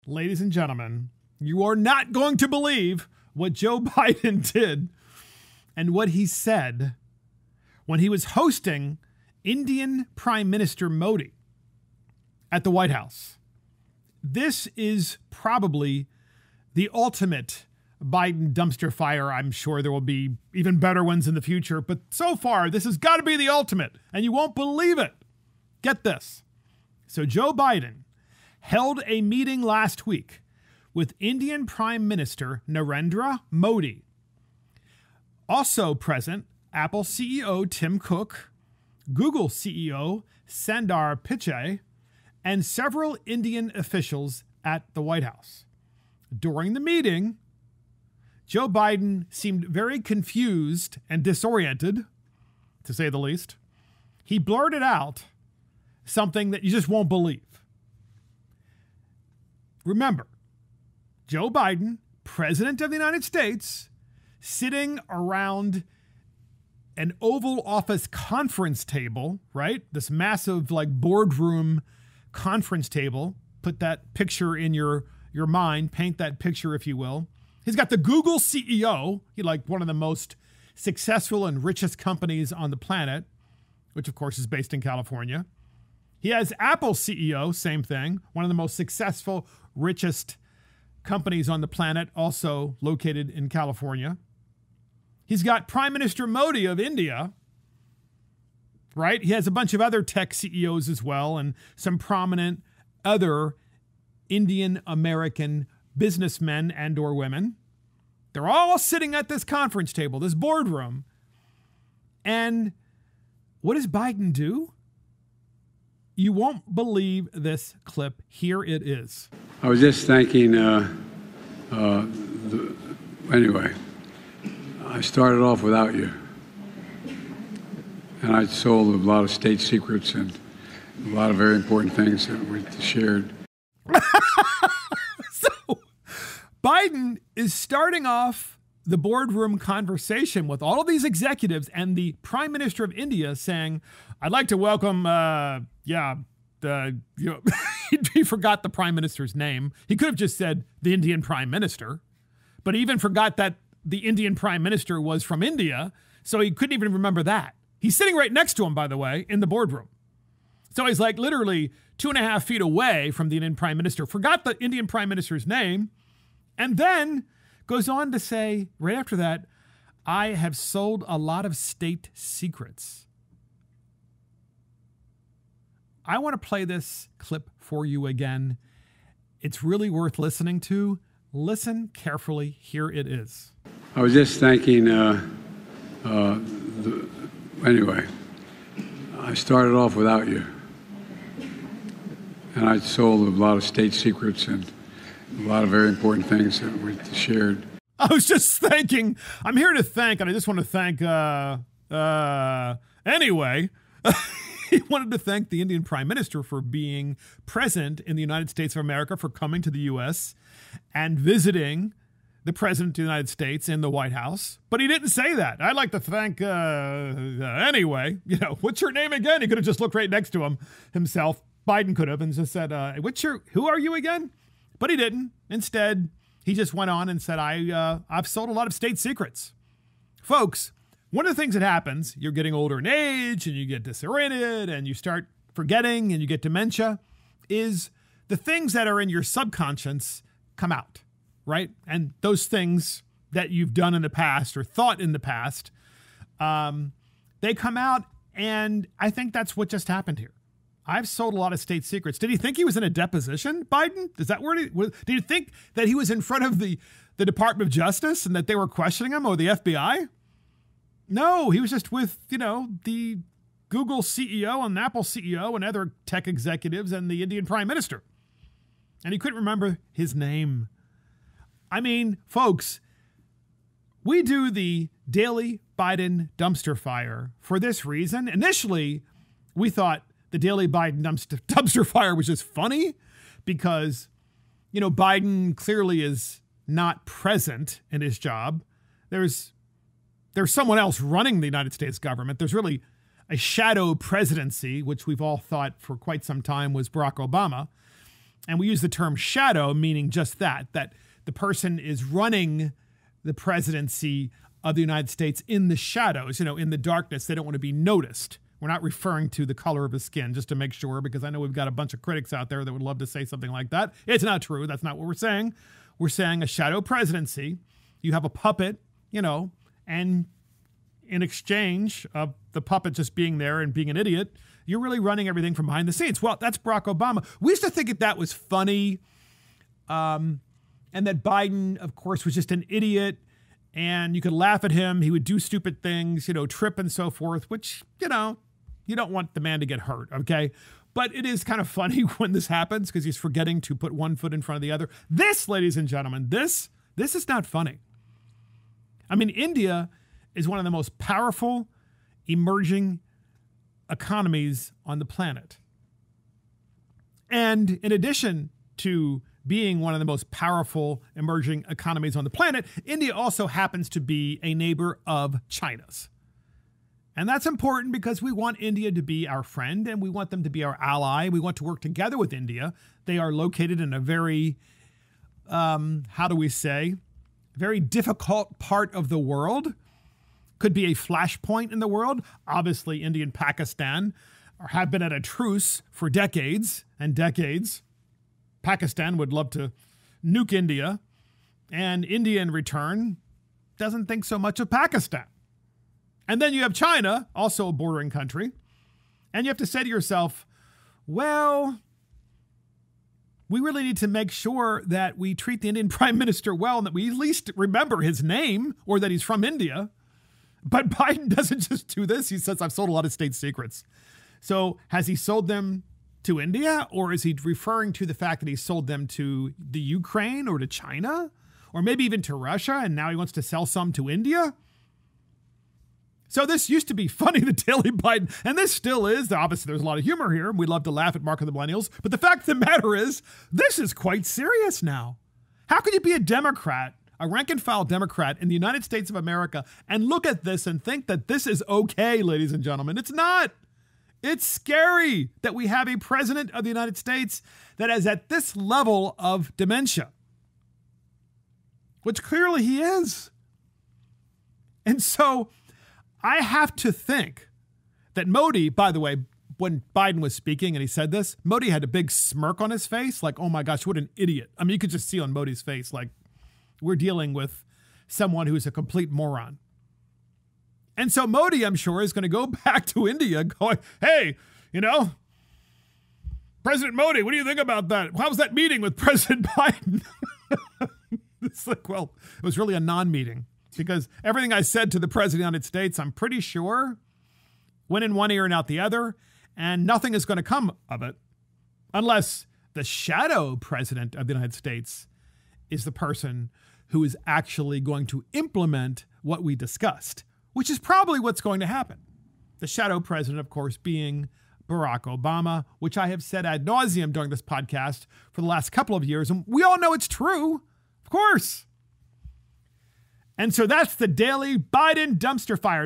ladies and gentlemen, you are not going to believe what Joe Biden did and what he said when he was hosting Indian Prime Minister Modi at the White House. This is probably the ultimate Biden dumpster fire. I'm sure there will be even better ones in the future, but so far, this has got to be the ultimate, and you won't believe it. Get this. So Joe Biden held a meeting last week with Indian Prime Minister Narendra Modi. Also present, Apple CEO Tim Cook, Google CEO Sundar Pichai, and several Indian officials at the White House. During the meeting, Joe Biden seemed very confused and disoriented, to say the least. He blurted out something that you just won't believe. Remember, Joe Biden, President of the United States, sitting around an Oval Office conference table, right? This massive boardroom conference table. Put that picture in your mind, paint that picture, if you will. He's got the Google CEO, one of the most successful and richest companies on the planet, which of course is based in California. He has Apple CEO, same thing, one of the most successful, richest companies on the planet, also located in California. He's got Prime Minister Modi of India, right? He has a bunch of other tech CEOs as well, and some prominent other Indian American businessmen and or women. They're all sitting at this conference table, this boardroom. And what does Biden do? You won't believe this clip. Here it is. I was just thanking, anyway, I started off without you. And I sold a lot of state secrets and a lot of very important things that we shared. So Biden is starting off the boardroom conversation with all of these executives and the Prime Minister of India saying, I'd like to welcome, he forgot the Prime Minister's name. He could have just said the Indian Prime Minister, but he even forgot that the Indian Prime Minister was from India, so he couldn't even remember that. He's sitting right next to him, by the way, in the boardroom. So he's literally 2.5 feet away from the Indian Prime Minister, forgot the Indian Prime Minister's name, and then goes on to say, right after that, I have sold a lot of state secrets. I want to play this clip for you again. It's really worth listening to. Listen carefully. Here it is. I was just thanking, anyway, I started off without you. And I sold a lot of state secrets and a lot of very important things that we shared. I was just thanking, I'm here to thank, and I just want to thank, anyway, he wanted to thank the Indian Prime Minister for being present in the United States of America, for coming to the U.S. and visiting the President of the United States in the White House. But he didn't say that. I'd like to thank, anyway, what's your name again? He could have just looked right next to him himself. Biden could have and just said, who are you again? But he didn't. Instead, he just went on and said, I've sold a lot of state secrets. Folks, one of the things that happens, you're getting older in age and you get disoriented and you start forgetting and you get dementia, is the things that are in your subconscious come out, right? And those things that you've done in the past or thought in the past, they come out, and I think that's what just happened here. I've sold a lot of state secrets. Did he think he was in a deposition, Biden? Is that where did he think that he was in front of the Department of Justice and that they were questioning him, or the FBI? No, he was just with, the Google CEO and Apple CEO and other tech executives and the Indian Prime Minister. And he couldn't remember his name. I mean, folks, we do the daily Biden dumpster fire for this reason. Initially, we thought the daily Biden dumpster fire was just funny because, Biden clearly is not present in his job. There's someone else running the United States government. There's really a shadow presidency, which we've all thought for quite some time was Barack Obama. And we use the term shadow, meaning just that the person is running the presidency of the United States in the shadows, in the darkness. They don't want to be noticed. We're not referring to the color of his skin, just to make sure, because I know we've got a bunch of critics out there that would love to say something like that. It's not true. That's not what we're saying. We're saying a shadow presidency. You have a puppet, and in exchange of the puppet just being there and being an idiot, you're really running everything from behind the scenes. Well, that's Barack Obama. We used to think that was funny, and that Biden, of course, was just an idiot, and you could laugh at him. He would do stupid things, trip and so forth, which, you don't want the man to get hurt, okay? But it is kind of funny when this happens because he's forgetting to put one foot in front of the other. This, ladies and gentlemen, this is not funny. I mean, India is one of the most powerful emerging economies on the planet. And in addition to being one of the most powerful emerging economies on the planet, India also happens to be a neighbor of China's. And that's important because we want India to be our friend and we want them to be our ally. We want to work together with India. They are located in a very, very difficult part of the world. Could be a flashpoint in the world. Obviously, India and Pakistan have been at a truce for decades and decades. Pakistan would love to nuke India, and India in return doesn't think so much of Pakistan. And then you have China, also a bordering country, and you have to say to yourself, well, we really need to make sure that we treat the Indian Prime Minister well and that we at least remember his name or that he's from India. But Biden doesn't just do this. He says, I've sold a lot of state secrets. So has he sold them to India, or is he referring to the fact that he sold them to the Ukraine or to China or maybe even to Russia, and now he wants to sell some to India? So this used to be funny, the Daily Biden, and this still is. Obviously, there's a lot of humor here. We love to laugh at Mark and the Millennials. But the fact of the matter is, this is quite serious now. How could you be a Democrat, a rank-and-file Democrat in the United States of America, and look at this and think that this is okay, ladies and gentlemen? It's not. It's scary that we have a president of the United States that is at this level of dementia, which clearly he is. And so I have to think that Modi, by the way, when Biden was speaking and he said this, Modi had a big smirk on his face, like, oh my gosh, what an idiot. I mean, you could just see on Modi's face, like, we're dealing with someone who's a complete moron. And so Modi, I'm sure, is going to go back to India going, hey, President Modi, what do you think about that? How was that meeting with President Biden? It's like, well, it was really a non-meeting because everything I said to the President of the United States, I'm pretty sure, went in one ear and out the other, and nothing is going to come of it unless the shadow president of the United States is the person who is actually going to implement what we discussed, which is probably what's going to happen. The shadow president, of course, being Barack Obama, which I have said ad nauseum during this podcast for the last couple of years. And we all know it's true, of course. And so that's the Daily Biden Dumpster Fire.